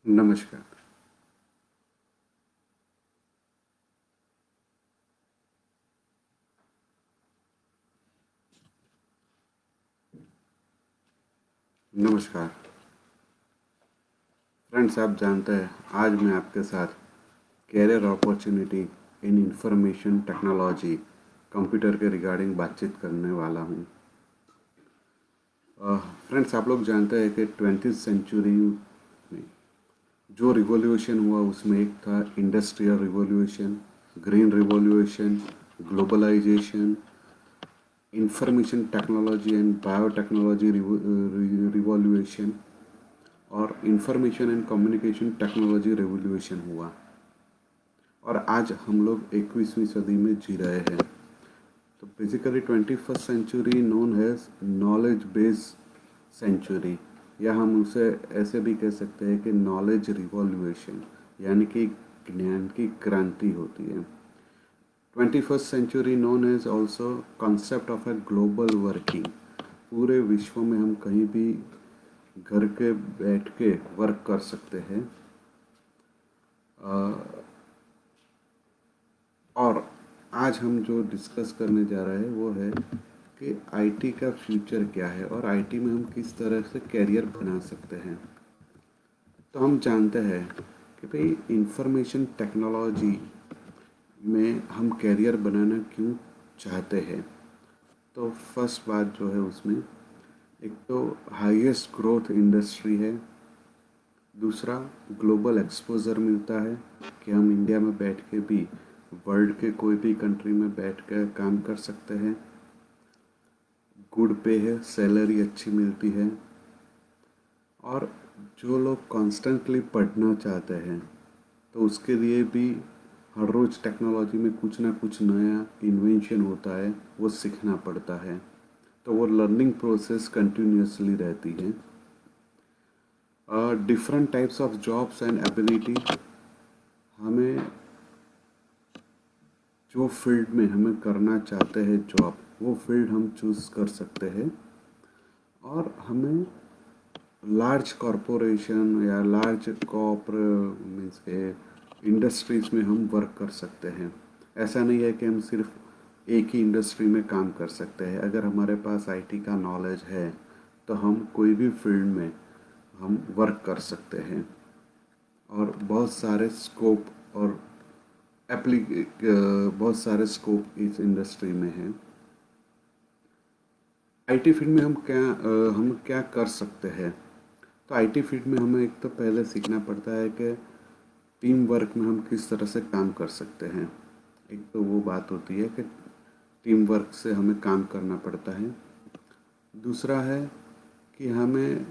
नमस्कार। नमस्कार फ्रेंड्स, आप जानते हैं आज मैं आपके साथ career opportunity in information technology computer के रिगार्डिंग बातचीत करने वाला हूँ। फ्रेंड्स, आप लोग जानते हैं कि 20th सेंचुरी में जो रिवॉल्यूशन हुआ उसमें एक था industrial revolution, green revolution, globalisation, information technology and biotechnology revolution और information and communication technology revolution हुआ। और आज हम लोग 21वीं सदी में जी रहे हैं। तो basically 21st century known has knowledge based century, या हम उसे ऐसे भी कह सकते हैं कि नॉलेज रिवॉल्यूशन, यानी कि ज्ञान की क्रांति होती है। 21st century known as also concept of a global working. पूरे विश्व में हम कहीं भी घर के बैठ के वर्क कर सकते हैं। और आज हम जो डिस्कस करने जा रहे हैं वो है कि आईटी का फ्यूचर क्या है और आईटी में हम किस तरह से कैरियर बना सकते हैं। तो हम जानते हैं कि भाई इंफॉर्मेशन टेक्नोलॉजी में हम कैरियर बनाना क्यों चाहते हैं। तो फर्स्ट बात जो है उसमें एक तो हाईएस्ट ग्रोथ इंडस्ट्री है, दूसरा ग्लोबल एक्सपोजर मिलता है कि हम इंडिया में बैठ के भी वर्ल्ड के कोई भी कंट्री में बैठ कर काम कर सकते हैं। गुड पे है, सैलरी अच्छी मिलती है। और जो लोग कॉन्स्टेंटली पढ़ना चाहते हैं तो उसके लिए भी हर रोज़ टेक्नोलॉजी में कुछ ना कुछ नया इन्वेंशन होता है, वो सीखना पड़ता है। तो वो लर्निंग प्रोसेस कंटिन्यूसली रहती है। Different types of jobs and ability, हमें जो फील्ड में हमें करना चाहते हैं जॉब, वो फील्ड हम चूज़ कर सकते हैं। और हमें लार्ज कॉरपोरेशन या लार्ज मीन्स के इंडस्ट्रीज में हम वर्क कर सकते हैं। ऐसा नहीं है कि हम सिर्फ एक ही इंडस्ट्री में काम कर सकते हैं। अगर हमारे पास आईटी का नॉलेज है तो हम कोई भी फील्ड में हम वर्क कर सकते हैं। और बहुत सारे स्कोप और बहुत सारे स्कोप इस इंडस्ट्री में हैं। आईटी फील्ड में हम क्या कर सकते हैं। तो आईटी फील्ड में हमें एक तो पहले सीखना पड़ता है कि टीम वर्क में हम किस तरह से काम कर सकते हैं। एक तो वो बात होती है कि टीम वर्क से हमें काम करना पड़ता है। दूसरा है कि हमें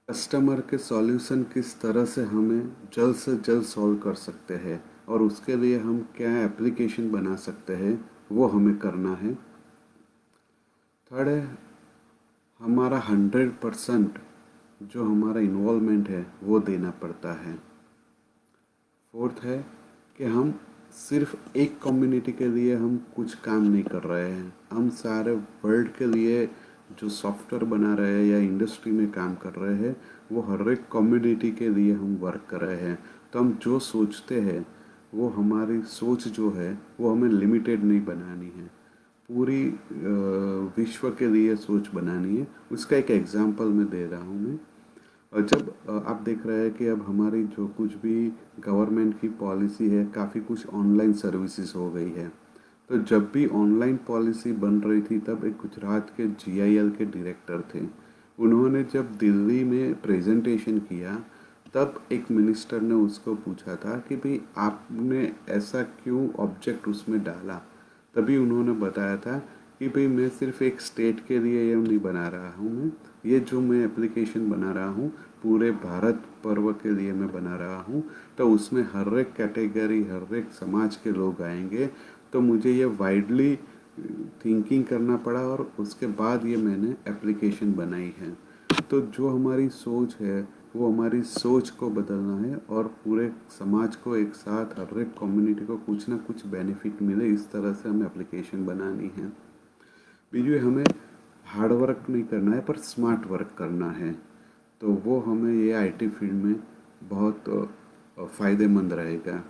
कस्टमर के सॉल्यूशन किस तरह से हमें जल्द से जल्द सॉल्व कर सकते हैं और उसके लिए हम क्या एप्लीकेशन बना सकते हैं, वो हमें करना है। थर्ड है हमारा 100% जो हमारा इन्वॉल्वमेंट है वो देना पड़ता है। फोर्थ है कि हम सिर्फ एक कम्युनिटी के लिए हम कुछ काम नहीं कर रहे हैं, हम सारे वर्ल्ड के लिए जो सॉफ्टवेयर बना रहे हैं या इंडस्ट्री में काम कर रहे हैं वो हर एक कम्युनिटी के लिए हम वर्क कर रहे हैं। तो हम जो सोचते हैं वो हमारी सोच जो है वो हमें लिमिटेड नहीं बनानी है, पूरी विश्व के लिए सोच बनानी है। उसका एक एग्जांपल मैं दे रहा हूँ मैं। और जब आप देख रहे हैं कि अब हमारी जो कुछ भी गवर्नमेंट की पॉलिसी है, काफ़ी कुछ ऑनलाइन सर्विसेज हो गई है। तो जब भी ऑनलाइन पॉलिसी बन रही थी तब एक गुजरात के जीआईएल के डायरेक्टर थे। उन्होंने जब दिल्ली में प्रेजेंटेशन किया तब एक मिनिस्टर ने उसको पूछा था कि भाई आपने ऐसा क्यों ऑब्जेक्ट उसमें डाला। तभी उन्होंने बताया था कि भाई मैं सिर्फ एक स्टेट के लिए ये नहीं बना रहा हूँ, मैं ये जो मैं एप्लीकेशन बना रहा हूँ पूरे भारत पर्व के लिए मैं बना रहा हूँ। तो उसमें हर एक कैटेगरी, हर एक समाज के लोग आएंगे। तो मुझे ये वाइडली थिंकिंग करना पड़ा और उसके बाद ये मैंने एप्लीकेशन बनाई है। तो जो हमारी सोच है वो हमारी सोच को बदलना है और पूरे समाज को एक साथ, हर एक कम्युनिटी को कुछ ना कुछ बेनिफिट मिले, इस तरह से हमें एप्लीकेशन बनानी है। बीजू हमें हार्ड वर्क नहीं करना है पर स्मार्ट वर्क करना है। तो वो हमें ये आईटी फील्ड में बहुत फ़ायदेमंद रहेगा।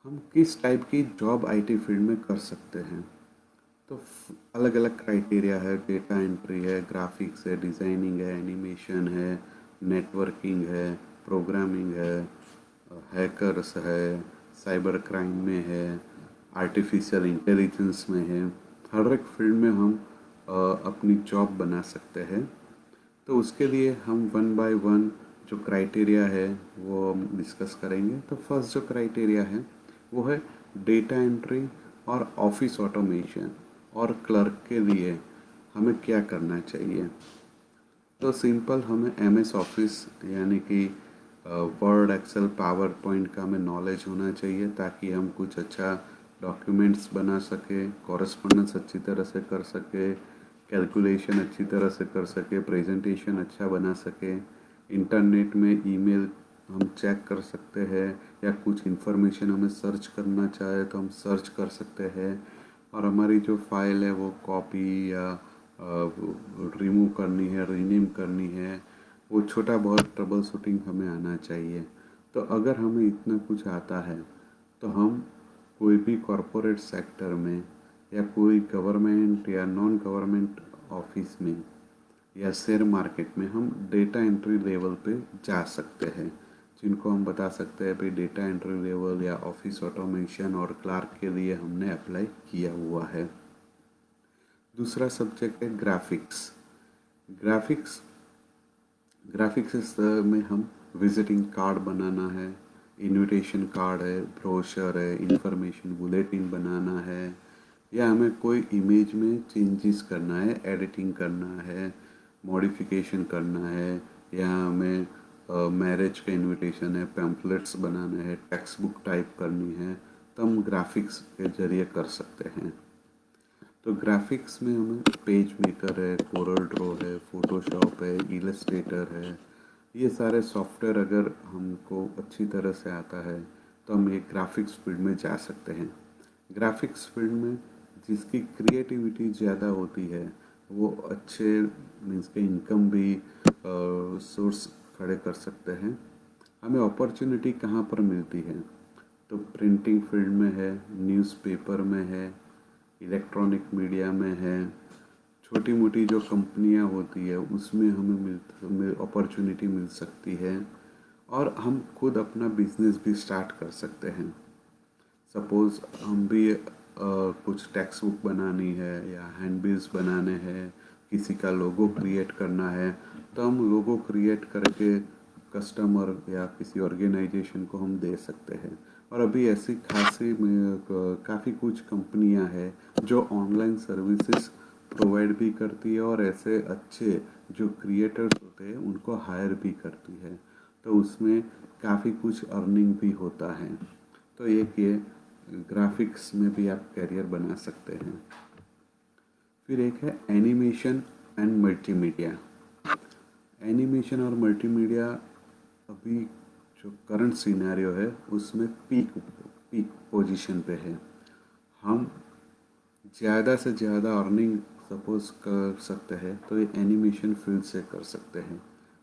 हम किस टाइप की जॉब आईटी फील्ड में कर सकते हैं? तो अलग अलग क्राइटेरिया है, डेटा एंट्री है, ग्राफिक्स है, डिज़ाइनिंग है, एनिमेशन है, नेटवर्किंग है, प्रोग्रामिंग है, हैकर्स है, साइबर क्राइम में है, आर्टिफिशियल इंटेलिजेंस में है। हर एक फील्ड में हम अपनी जॉब बना सकते हैं। तो उसके लिए हम वन बाय वन जो क्राइटेरिया है वो हम डिस्कस करेंगे। तो फर्स्ट जो क्राइटेरिया है वो है डेटा एंट्री और ऑफिस ऑटोमेशन और क्लर्क के लिए हमें क्या करना चाहिए। तो सिंपल हमें एमएस ऑफिस यानी कि वर्ड, एक्सेल, पावर पॉइंट का हमें नॉलेज होना चाहिए ताकि हम कुछ अच्छा डॉक्यूमेंट्स बना सके, कॉरेस्पॉन्डेंस अच्छी तरह से कर सके, कैलकुलेशन अच्छी तरह से कर सके, प्रेजेंटेशन अच्छा बना सके। इंटरनेट में ईमेल हम चेक कर सकते हैं या कुछ इन्फॉर्मेशन हमें सर्च करना चाहे तो हम सर्च कर सकते हैं। और हमारी जो फाइल है वो कॉपी या रिमूव करनी है, रीनेम करनी है, वो छोटा बहुत ट्रबल शूटिंग हमें आना चाहिए। तो अगर हमें इतना कुछ आता है तो हम कोई भी कॉरपोरेट सेक्टर में या कोई गवर्नमेंट या नॉन गवर्नमेंट ऑफिस में या शेयर मार्केट में हम डेटा एंट्री लेवल पे जा सकते हैं, जिनको हम बता सकते हैं भाई डेटा एंट्री लेवल या ऑफिस ऑटोमेशन और क्लार्क के लिए हमने अप्लाई किया हुआ है। दूसरा सब्जेक्ट है ग्राफिक्स। ग्राफिक्स ग्राफिक्स में हम विजिटिंग कार्ड बनाना है, इनविटेशन कार्ड है, ब्रोशर है, इंफॉर्मेशन बुलेटिन बनाना है, या हमें कोई इमेज में चेंजेस करना है, एडिटिंग करना है, मॉडिफिकेशन करना है, या हमें मैरिज का इनविटेशन है, पैम्पलेट्स बनाना है, टेक्स्ट बुक टाइप करनी है, तो हम ग्राफिक्स के जरिए कर सकते हैं। तो ग्राफिक्स में हमें पेज मेकर है, कोरल ड्रॉ है, फोटोशॉप है, इलस्ट्रेटर है, ये सारे सॉफ्टवेयर अगर हमको अच्छी तरह से आता है तो हम एक ग्राफिक्स फील्ड में जा सकते हैं। ग्राफिक्स फील्ड में जिसकी क्रिएटिविटी ज़्यादा होती है वो अच्छे मीन्स के इनकम भी सोर्स खड़े कर सकते हैं। हमें अपॉर्चुनिटी कहाँ पर मिलती है? तो प्रिंटिंग फील्ड में है, न्यूज़पेपर में है, इलेक्ट्रॉनिक मीडिया में है, छोटी मोटी जो कंपनियां होती है उसमें हमें अपॉर्चुनिटी मिल सकती है। और हम खुद अपना बिजनेस भी स्टार्ट कर सकते हैं। सपोज़ हम भी कुछ टेक्स्ट बुक बनानी है या हैंडबिल्स बनाने हैं, किसी का लोगो क्रिएट करना है, तो हम लोगो क्रिएट करके कस्टमर या किसी ऑर्गेनाइजेशन को हम दे सकते हैं। और अभी ऐसी खासी काफ़ी कुछ कंपनियां हैं जो ऑनलाइन सर्विसेज प्रोवाइड भी करती है और ऐसे अच्छे जो क्रिएटर्स होते हैं उनको हायर भी करती है। तो उसमें काफ़ी कुछ अर्निंग भी होता है। तो एक ये ग्राफिक्स में भी आप करियर बना सकते हैं। फिर एक है एनिमेशन एंड मल्टीमीडिया। एनिमेशन और मल्टीमीडिया अभी जो करंट सिनेरियो है उसमें पीक पोजीशन पे है। हम ज़्यादा से ज़्यादा अर्निंग सपोज कर सकते हैं तो ये एनिमेशन फील्ड से कर सकते हैं।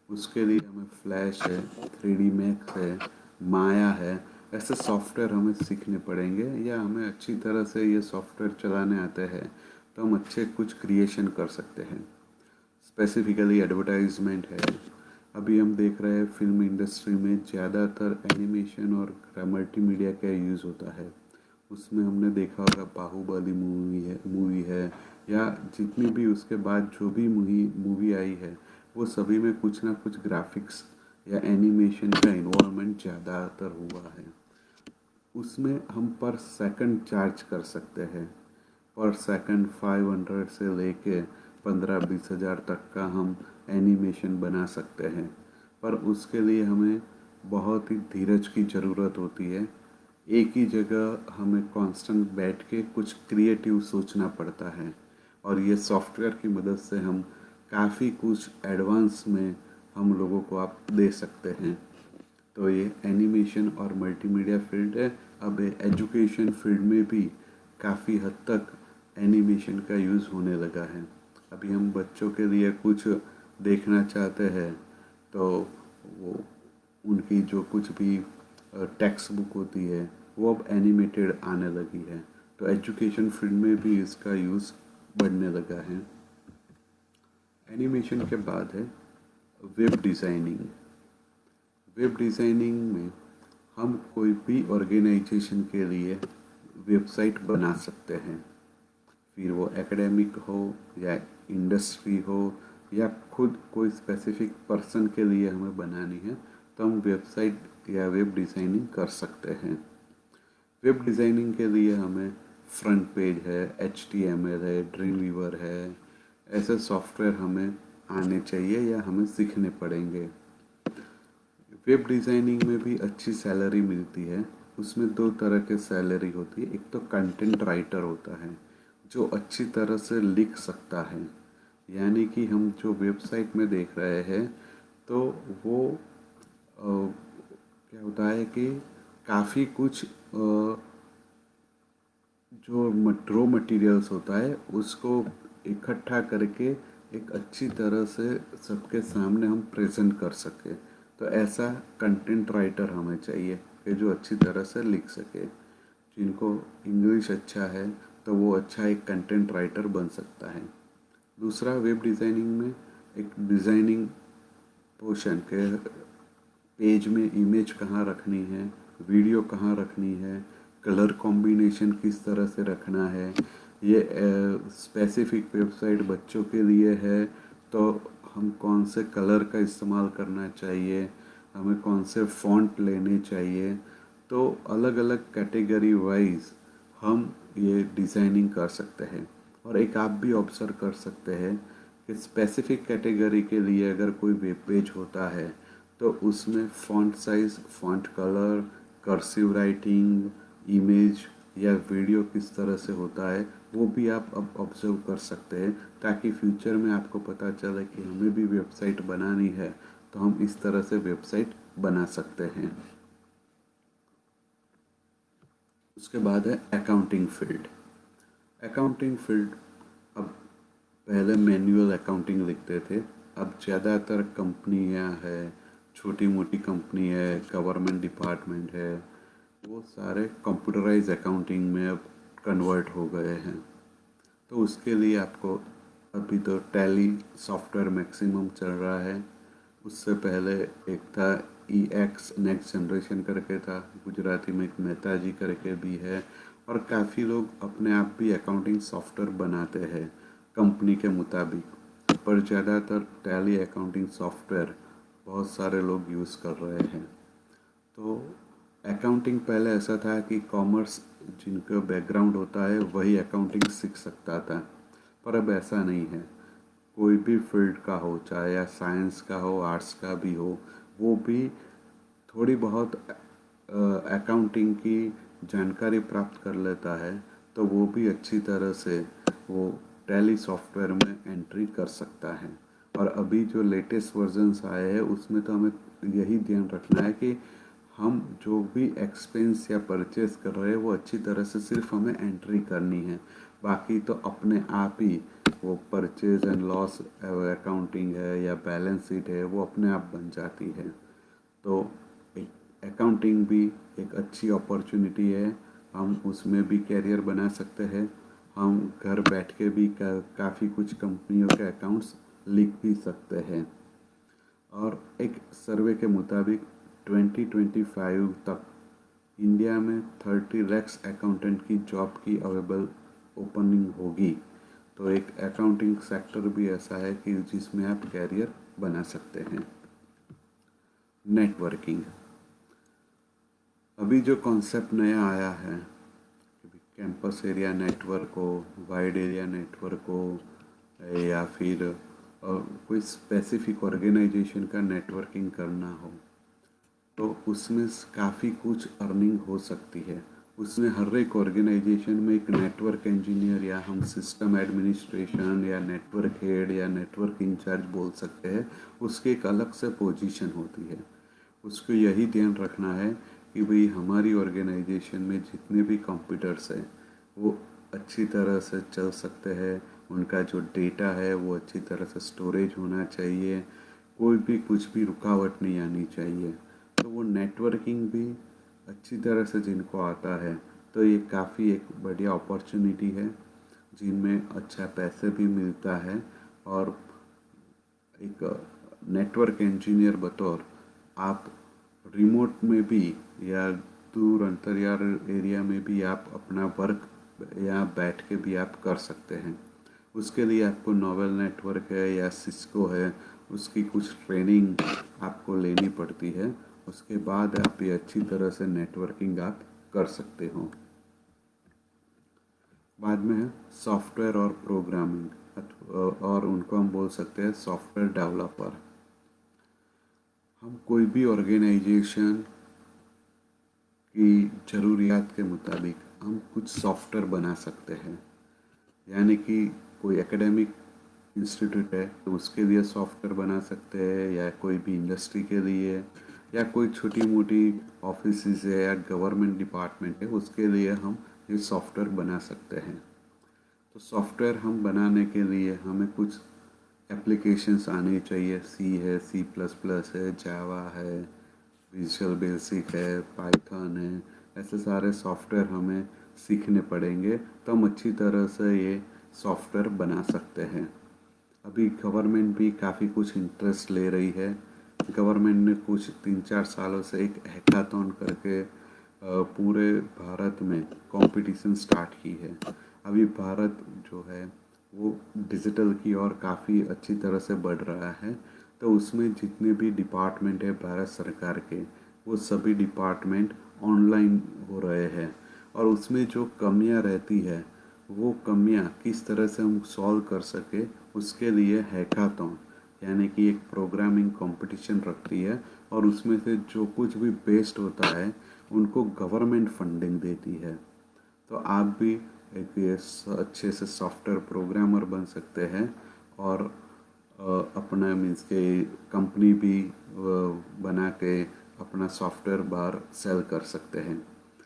उसके लिए हमें फ्लैश है, 3D मैक्स है, माया है, ऐसे सॉफ्टवेयर हमें सीखने पड़ेंगे, या हमें अच्छी तरह से ये सॉफ्टवेयर चलाने आते हैं तो हम अच्छे कुछ क्रिएशन कर सकते हैं। स्पेसिफिकली एडवर्टाइजमेंट है। अभी हम देख रहे हैं फिल्म इंडस्ट्री में ज़्यादातर एनिमेशन और मल्टीमीडिया का यूज़ होता है। उसमें हमने देखा होगा बाहुबली मूवी है या जितनी भी उसके बाद जो भी मूवी आई है वो सभी में कुछ ना कुछ ग्राफिक्स या एनिमेशन का इन्वॉल्वमेंट ज़्यादातर हुआ है। उसमें हम पर सेकंड चार्ज कर सकते हैं। पर सेकंड 500 से लेके 15-20 हज़ार तक का हम एनिमेशन बना सकते हैं। पर उसके लिए हमें बहुत ही धीरज की ज़रूरत होती है। एक ही जगह हमें कांस्टेंट बैठ के कुछ क्रिएटिव सोचना पड़ता है, और ये सॉफ्टवेयर की मदद से हम काफ़ी कुछ एडवांस में हम लोगों को आप दे सकते हैं। तो ये एनिमेशन और मल्टीमीडिया फील्ड है। अब एजुकेशन फील्ड में भी काफ़ी हद तक एनिमेशन का यूज़ होने लगा है। अभी हम बच्चों के लिए कुछ देखना चाहते हैं तो वो उनकी जो कुछ भी टेक्स्ट बुक होती है वो अब एनिमेटेड आने लगी है। तो एजुकेशन फील्ड में भी इसका यूज़ बढ़ने लगा है। एनिमेशन के बाद है वेब डिज़ाइनिंग। वेब डिज़ाइनिंग में हम कोई भी ऑर्गेनाइजेशन के लिए वेबसाइट बना सकते हैं, फिर वो एकेडमिक हो या इंडस्ट्री हो या खुद कोई स्पेसिफिक पर्सन के लिए हमें बनानी है तो हम वेबसाइट या वेब डिज़ाइनिंग कर सकते हैं। वेब डिज़ाइनिंग के लिए हमें फ्रंट पेज है, HTML है, ड्रीमवीवर है, ऐसे सॉफ्टवेयर हमें आने चाहिए या हमें सीखने पड़ेंगे। वेब डिज़ाइनिंग में भी अच्छी सैलरी मिलती है। उसमें दो तरह के सैलरी होती है। एक तो कंटेंट राइटर होता है जो अच्छी तरह से लिख सकता है, यानी कि हम जो वेबसाइट में देख रहे हैं तो वो क्या होता है कि काफ़ी कुछ जो रॉ मटेरियल्स होता है उसको इकट्ठा करके एक अच्छी तरह से सबके सामने हम प्रेजेंट कर सके। तो ऐसा कंटेंट राइटर हमें चाहिए कि जो अच्छी तरह से लिख सके। जिनको इंग्लिश अच्छा है तो वो अच्छा एक कंटेंट राइटर बन सकता है। दूसरा, वेब डिज़ाइनिंग में एक डिज़ाइनिंग पोर्शन के पेज में इमेज कहाँ रखनी है, वीडियो कहाँ रखनी है, कलर कॉम्बिनेशन किस तरह से रखना है। ये स्पेसिफिक वेबसाइट बच्चों के लिए है तो हम कौन से कलर का इस्तेमाल करना चाहिए, हमें कौन से फ़ॉन्ट लेने चाहिए। तो अलग अलग कैटेगरी वाइज हम ये डिज़ाइनिंग कर सकते हैं। और एक आप भी ऑब्ज़र्व कर सकते हैं कि स्पेसिफिक कैटेगरी के लिए अगर कोई वेब पेज होता है तो उसमें font size, font colour, cursive writing, image या वीडियो किस तरह से होता है वो भी आप अब ऑब्जर्व कर सकते हैं, ताकि फ्यूचर में आपको पता चले कि हमें भी वेबसाइट बनानी है तो हम इस तरह से वेबसाइट बना सकते हैं। उसके बाद है अकाउंटिंग फील्ड। अकाउंटिंग फील्ड अब पहले मैनुअल अकाउंटिंग लिखते थे, अब ज़्यादातर कंपनियां है, छोटी मोटी कंपनी है, गवर्नमेंट डिपार्टमेंट है, वो सारे कंप्यूटराइज अकाउंटिंग में अब कन्वर्ट हो गए हैं। तो उसके लिए आपको अभी तो टैली सॉफ्टवेयर मैक्सिमम चल रहा है। उससे पहले एक था EX नेक्स्ट जनरेशन करके था, गुजराती में एक मेहता जी करके भी है। और काफ़ी लोग अपने आप भी अकाउंटिंग सॉफ्टवेयर बनाते हैं कंपनी के मुताबिक, पर ज़्यादातर टैली अकाउंटिंग सॉफ्टवेयर बहुत सारे लोग यूज़ कर रहे हैं। तो अकाउंटिंग पहले ऐसा था कि कॉमर्स जिनका बैकग्राउंड होता है वही अकाउंटिंग सीख सकता था, पर अब ऐसा नहीं है। कोई भी फील्ड का हो, चाहे या साइंस का हो, आर्ट्स का भी हो, वो भी थोड़ी बहुत अकाउंटिंग की जानकारी प्राप्त कर लेता है तो वो भी अच्छी तरह से वो टैली सॉफ्टवेयर में एंट्री कर सकता है। और अभी जो लेटेस्ट वर्जन्स आए हैं उसमें तो हमें यही ध्यान रखना है कि हम जो भी एक्सपेंस या परचेस कर रहे हैं वो अच्छी तरह से सिर्फ हमें एंट्री करनी है, बाकी तो अपने आप ही वो परचेज एंड लॉस अकाउंटिंग है या बैलेंस शीट है वो अपने आप बन जाती है। तो एक अकाउंटिंग भी एक अच्छी अपॉर्चुनिटी है, हम उसमें भी कैरियर बना सकते हैं। हम घर बैठ के भी काफ़ी कुछ कंपनियों के अकाउंट्स लिख भी सकते हैं। और एक सर्वे के मुताबिक 2025 तक इंडिया में 30 लैक्स अकाउंटेंट की जॉब की अवेलेबल ओपनिंग होगी। तो एक अकाउंटिंग सेक्टर भी ऐसा है कि जिसमें आप कैरियर बना सकते हैं। नेटवर्किंग, अभी जो कॉन्सेप्ट नया आया है कि कैंपस एरिया नेटवर्क हो, वाइड एरिया नेटवर्क हो या फिर कोई स्पेसिफिक ऑर्गेनाइजेशन का नेटवर्किंग करना हो, तो उसमें काफ़ी कुछ अर्निंग हो सकती है। उसमें हर एक ऑर्गेनाइजेशन में एक नेटवर्क इंजीनियर या हम सिस्टम एडमिनिस्ट्रेशन या नेटवर्क हेड या नेटवर्क इंचार्ज बोल सकते हैं, उसकी एक अलग से पोजीशन होती है। उसको यही ध्यान रखना है कि भाई हमारी ऑर्गेनाइजेशन में जितने भी कंप्यूटर्स हैं वो अच्छी तरह से चल सकते हैं, उनका जो डेटा है वो अच्छी तरह से स्टोरेज होना चाहिए, कोई भी कुछ भी रुकावट नहीं आनी चाहिए। तो वो नेटवर्किंग भी अच्छी तरह से जिनको आता है तो ये काफ़ी एक बढ़िया अपॉर्चुनिटी है, जिनमें अच्छा पैसे भी मिलता है। और एक नेटवर्क इंजीनियर बतौर आप रिमोट में भी या दूर अंतरियार एरिया में भी आप अपना वर्क यहाँ बैठ के भी आप कर सकते हैं। उसके लिए आपको नोवेल नेटवर्क है या सिस्को है, उसकी कुछ ट्रेनिंग आपको लेनी पड़ती है। उसके बाद आप ये अच्छी तरह से नेटवर्किंग आप कर सकते हो। बाद में है सॉफ्टवेयर और प्रोग्रामिंग, और उनको हम बोल सकते हैं सॉफ्टवेयर डेवलपर। हम कोई भी ऑर्गेनाइजेशन की ज़रूरियात के मुताबिक हम कुछ सॉफ्टवेयर बना सकते हैं। यानी कि कोई एकेडमिक इंस्टीट्यूट है तो उसके लिए सॉफ्टवेयर बना सकते हैं, या कोई भी इंडस्ट्री के लिए, या कोई छोटी मोटी ऑफिस है या गवर्नमेंट डिपार्टमेंट है उसके लिए हम ये सॉफ्टवेयर बना सकते हैं। तो सॉफ्टवेयर हम बनाने के लिए हमें कुछ एप्लीकेशंस आने चाहिए। सी है, सी प्लस प्लस है, जावा है, विजुअल बेसिक है, पाइथन है, ऐसे सारे सॉफ्टवेयर हमें सीखने पड़ेंगे तो हम अच्छी तरह से ये सॉफ्टवेयर बना सकते हैं। अभी गवर्नमेंट भी काफ़ी कुछ इंटरेस्ट ले रही है। गवर्नमेंट ने कुछ 3-4 सालों से एक हैकाथॉन करके पूरे भारत में कंपटीशन स्टार्ट की है। अभी भारत जो है वो डिजिटल की ओर काफ़ी अच्छी तरह से बढ़ रहा है। तो उसमें जितने भी डिपार्टमेंट है भारत सरकार के, वो सभी डिपार्टमेंट ऑनलाइन हो रहे हैं। और उसमें जो कमियां रहती है वो कमियां किस तरह से हम सॉल्व कर सके, उसके लिए हैकाथॉन यानी कि एक प्रोग्रामिंग कंपटीशन रखती है। और उसमें से जो कुछ भी बेस्ट होता है उनको गवर्नमेंट फंडिंग देती है। तो आप भी एक ये अच्छे से सॉफ्टवेयर प्रोग्रामर बन सकते हैं और अपना मीन्स के कंपनी भी बना के अपना सॉफ्टवेयर बाहर सेल कर सकते हैं।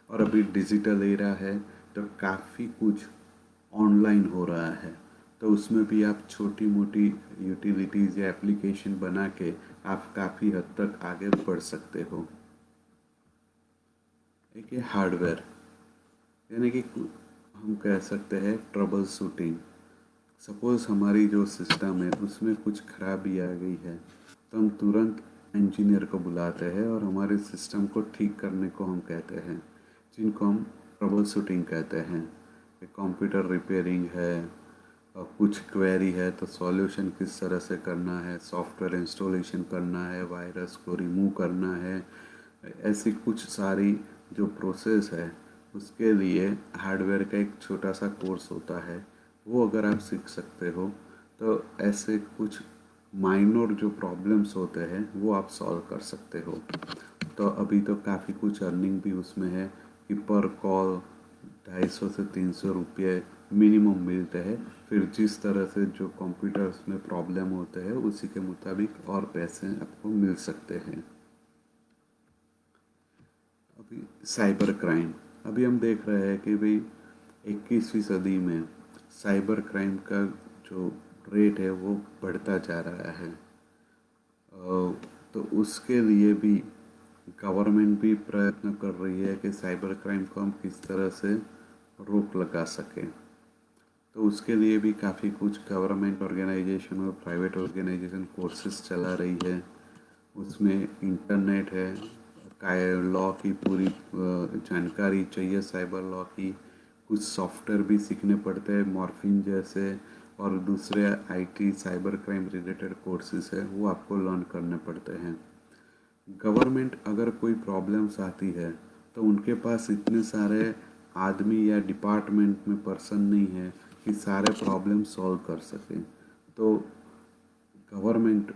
और अभी डिजिटल एरा है तो काफ़ी कुछ ऑनलाइन हो रहा है, तो उसमें भी आप छोटी मोटी यूटिलिटीज़ या एप्लीकेशन बना के आप काफ़ी हद तक आगे बढ़ सकते हो। एक है हार्डवेयर, यानी कि हम कह सकते हैं ट्रबल शूटिंग। सपोज़ हमारी जो सिस्टम है उसमें कुछ खराबी आ गई है तो हम तुरंत इंजीनियर को बुलाते हैं और हमारे सिस्टम को ठीक करने को हम कहते हैं, जिनको हम ट्रबल शूटिंग कहते हैं। कंप्यूटर रिपेयरिंग है और कुछ क्वेरी है तो सॉल्यूशन किस तरह से करना है, सॉफ्टवेयर इंस्टॉलेशन करना है, वायरस को रिमूव करना है, ऐसी कुछ सारी जो प्रोसेस है उसके लिए हार्डवेयर का एक छोटा सा कोर्स होता है। वो अगर आप सीख सकते हो तो ऐसे कुछ माइनर जो प्रॉब्लम्स होते हैं वो आप सॉल्व कर सकते हो। तो अभी तो काफ़ी कुछ अर्निंग भी उसमें है कि पर कॉल 250 से 300 रुपये मिनिमम मिलते हैं। फिर जिस तरह से जो कंप्यूटर्स में प्रॉब्लम होते हैं उसी के मुताबिक और पैसे आपको मिल सकते हैं। अभी साइबर क्राइम, अभी हम देख रहे हैं कि भाई 21वीं सदी में साइबर क्राइम का जो रेट है वो बढ़ता जा रहा है। तो उसके लिए भी गवर्नमेंट भी प्रयत्न कर रही है कि साइबर क्राइम को हम किस तरह से रोक लगा सकें। तो उसके लिए भी काफ़ी कुछ गवर्नमेंट ऑर्गेनाइजेशन और प्राइवेट ऑर्गेनाइजेशन कोर्सेज चला रही है। उसमें इंटरनेट है, लॉ की पूरी जानकारी चाहिए, साइबर लॉ की कुछ सॉफ्टवेयर भी सीखने पड़ते हैं, मॉर्फिन जैसे और दूसरे IT cyber crime related courses है वो आपको लर्न करने पड़ते हैं। गवर्नमेंट अगर कोई प्रॉब्लम्स आती है तो उनके पास इतने सारे आदमी या डिपार्टमेंट में पर्सन नहीं है कि सारे प्रॉब्लम सॉल्व कर सकें। तो गवर्नमेंट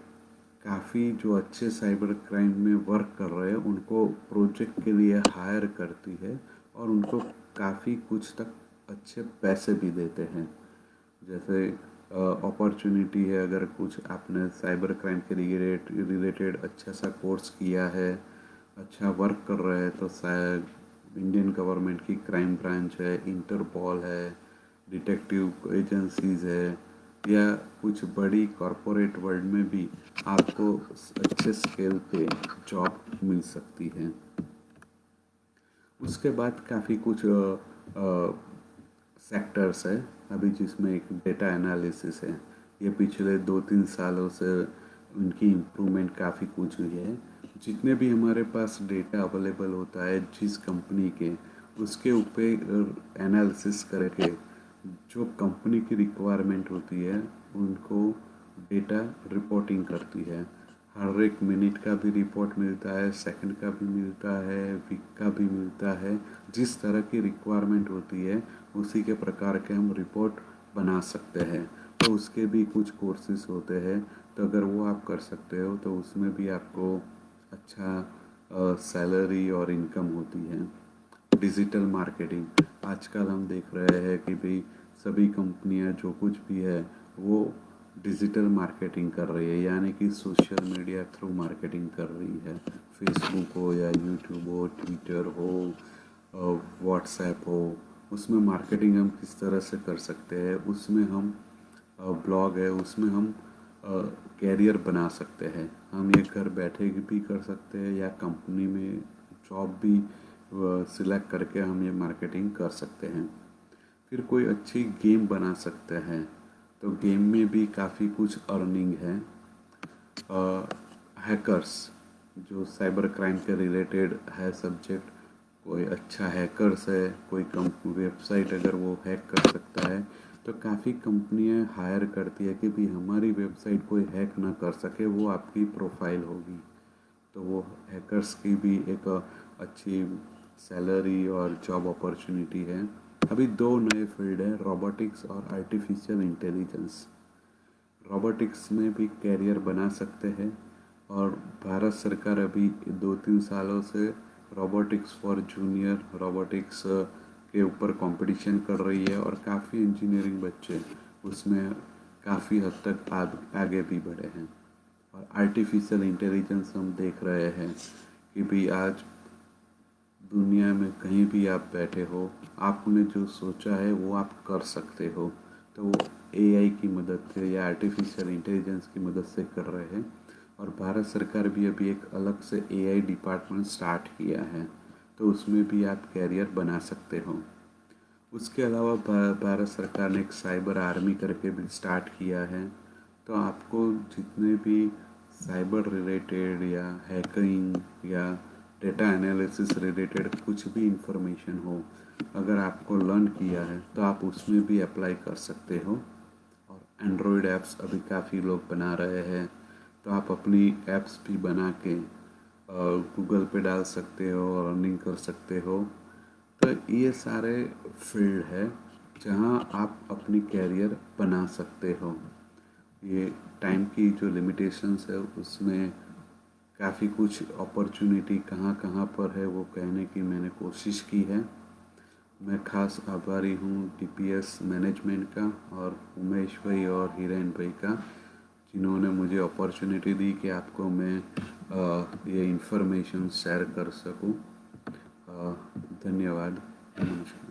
काफ़ी जो अच्छे साइबर क्राइम में वर्क कर रहे हैं उनको प्रोजेक्ट के लिए हायर करती है और उनको काफ़ी कुछ तक अच्छे पैसे भी देते हैं। जैसे अपॉर्चुनिटी है, अगर कुछ आपने साइबर क्राइम के रिलेटेड अच्छा सा कोर्स किया है, अच्छा वर्क कर रहे हैं, तो शायद इंडियन गवर्नमेंट की क्राइम ब्रांच है, इंटरपोल है, डिटेक्टिव एजेंसीज है या कुछ बड़ी कॉरपोरेट वर्ल्ड में भी आपको अच्छे स्केल पे जॉब मिल सकती है। उसके बाद काफ़ी कुछ सेक्टर्स है अभी, जिसमें एक डेटा एनालिसिस है। ये पिछले 2-3 सालों से उनकी इम्प्रूवमेंट काफ़ी कुछ हुई है। जितने भी हमारे पास डेटा अवेलेबल होता है जिस कंपनी के, उसके ऊपर एनालिसिस करके जो कंपनी की रिक्वायरमेंट होती है उनको डेटा रिपोर्टिंग करती है। हर एक मिनट का भी रिपोर्ट मिलता है, सेकंड का भी मिलता है, वीक का भी मिलता है। जिस तरह की रिक्वायरमेंट होती है उसी के प्रकार के हम रिपोर्ट बना सकते हैं। तो उसके भी कुछ कोर्सेज होते हैं, तो अगर वो आप कर सकते हो तो उसमें भी आपको अच्छा सैलरी और इनकम होती है। डिजिटल मार्केटिंग, आजकल हम देख रहे हैं कि भाई सभी कंपनियां जो कुछ भी है वो डिजिटल मार्केटिंग कर रही है, यानी कि सोशल मीडिया थ्रू मार्केटिंग कर रही है। फेसबुक हो या यूट्यूब हो, ट्विटर हो, व्हाट्सएप हो, उसमें मार्केटिंग हम किस तरह से कर सकते हैं। उसमें हम ब्लॉग है, उसमें हम कैरियर बना सकते हैं। हम ये घर बैठे भी कर सकते हैं या कंपनी में जॉब भी सिलेक्ट करके हम ये मार्केटिंग कर सकते हैं। फिर कोई अच्छी गेम बना सकते हैं, तो गेम में भी काफ़ी कुछ अर्निंग है। हैकर्स, जो साइबर क्राइम के रिलेटेड है सब्जेक्ट, कोई अच्छा हैकर्स है, कोई वेबसाइट अगर वो हैक कर सकता है तो काफ़ी कंपनियां हायर करती है कि भी हमारी वेबसाइट कोई हैक ना कर सके, वो आपकी प्रोफाइल होगी। तो वो हैकर्स की भी एक अच्छी सैलरी और जॉब अपॉर्चुनिटी है। अभी दो नए फील्ड है, रोबोटिक्स और आर्टिफिशियल इंटेलिजेंस। रोबोटिक्स में भी कैरियर बना सकते हैं और भारत सरकार अभी 2-3 सालों से रोबोटिक्स फॉर जूनियर रोबोटिक्स के ऊपर कंपटीशन कर रही है और काफ़ी इंजीनियरिंग बच्चे उसमें काफ़ी हद तक आगे भी बढ़े हैं। और आर्टिफिशियल इंटेलिजेंस हम देख रहे हैं कि भी आज दुनिया में कहीं भी आप बैठे हो, आपने जो सोचा है वो आप कर सकते हो। तो वो एआई की मदद से या आर्टिफिशियल इंटेलिजेंस की मदद से कर रहे हैं। और भारत सरकार भी अभी एक अलग से एआई डिपार्टमेंट स्टार्ट किया है, तो उसमें भी आप कैरियर बना सकते हो। उसके अलावा भारत सरकार ने एक साइबर आर्मी करके भी स्टार्ट किया है। तो आपको जितने भी साइबर रिलेटेड या हैकिंग या डेटा एनालिसिस रिलेटेड कुछ भी इंफॉर्मेशन हो, अगर आपको लर्न किया है तो आप उसमें भी अप्लाई कर सकते हो। और एंड्रॉयड ऐप्स अभी काफ़ी लोग बना रहे हैं, तो आप अपनी ऐप्स भी बना के गूगल पे डाल सकते हो और अर्निंग कर सकते हो। तो ये सारे फील्ड है जहाँ आप अपनी कैरियर बना सकते हो। ये टाइम की जो लिमिटेशंस है उसमें काफ़ी कुछ अपॉर्चुनिटी कहाँ कहाँ पर है वो कहने की मैंने कोशिश की है। मैं खास आभारी हूँ डीपीएस मैनेजमेंट का और उमेश भाई और हिरेन भाई का, जिन्होंने मुझे अपॉर्चुनिटी दी कि आपको मैं ये इन्फॉर्मेशन शेयर कर सकूँ। धन्यवाद। नमस्कार।